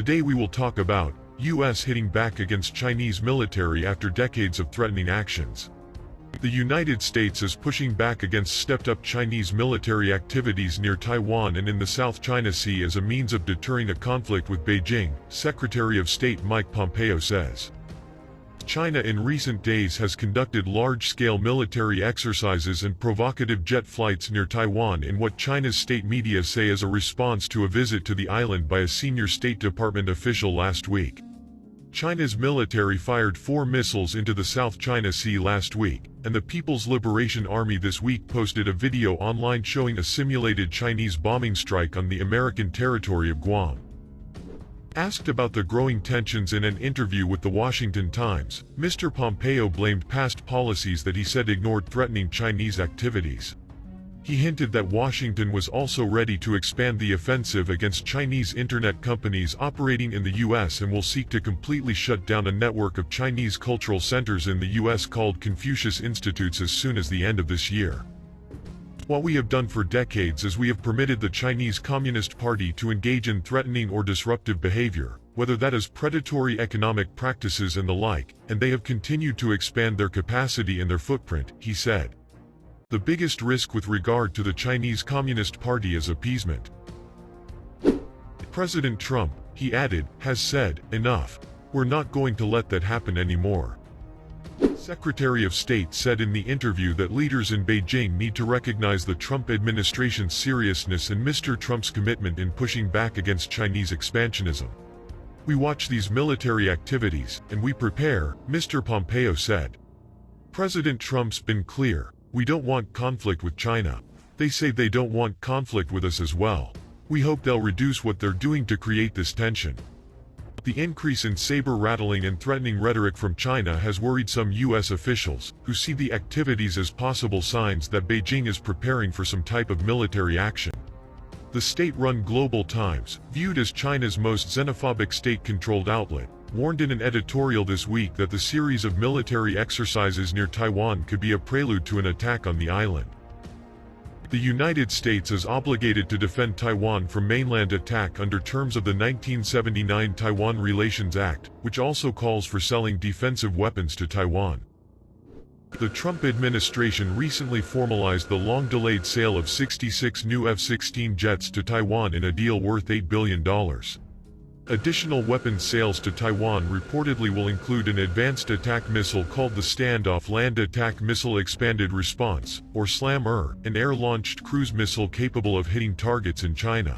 Today we will talk about U.S. hitting back against Chinese military after decades of threatening actions. The United States is pushing back against stepped-up Chinese military activities near Taiwan and in the South China Sea as a means of deterring a conflict with Beijing, Secretary of State Mike Pompeo says. China in recent days has conducted large-scale military exercises and provocative jet flights near Taiwan in what China's state media say is a response to a visit to the island by a senior State Department official last week. China's military fired 4 missiles into the South China Sea last week, and the People's Liberation Army this week posted a video online showing a simulated Chinese bombing strike on the American territory of Guam. Asked about the growing tensions in an interview with the Washington Times, Mr. Pompeo blamed past policies that he said ignored threatening Chinese activities. He hinted that Washington was also ready to expand the offensive against Chinese internet companies operating in the U.S. and will seek to completely shut down a network of Chinese cultural centers in the U.S. called Confucius Institutes as soon as the end of this year. What we have done for decades is we have permitted the Chinese Communist Party to engage in threatening or disruptive behavior, whether that is predatory economic practices and the like, and they have continued to expand their capacity and their footprint, he said. The biggest risk with regard to the Chinese Communist Party is appeasement. President Trump, he added, has said, enough. We're not going to let that happen anymore. Secretary of State said in the interview that leaders in Beijing need to recognize the Trump administration's seriousness and Mr. Trump's commitment in pushing back against Chinese expansionism. We watch these military activities, and we prepare, Mr. Pompeo said. President Trump's been clear. We don't want conflict with China. They say they don't want conflict with us as well. We hope they'll reduce what they're doing to create this tension. The increase in saber-rattling and threatening rhetoric from China has worried some U.S. officials, who see the activities as possible signs that Beijing is preparing for some type of military action. The state-run Global Times, viewed as China's most xenophobic state-controlled outlet, warned in an editorial this week that the series of military exercises near Taiwan could be a prelude to an attack on the island. The United States is obligated to defend Taiwan from mainland attack under terms of the 1979 Taiwan Relations Act, which also calls for selling defensive weapons to Taiwan. The Trump administration recently formalized the long-delayed sale of 66 new F-16 jets to Taiwan in a deal worth $8 billion. Additional weapons sales to Taiwan reportedly will include an advanced attack missile called the Standoff Land Attack Missile Expanded Response, or SLAM-R, an air-launched cruise missile capable of hitting targets in China.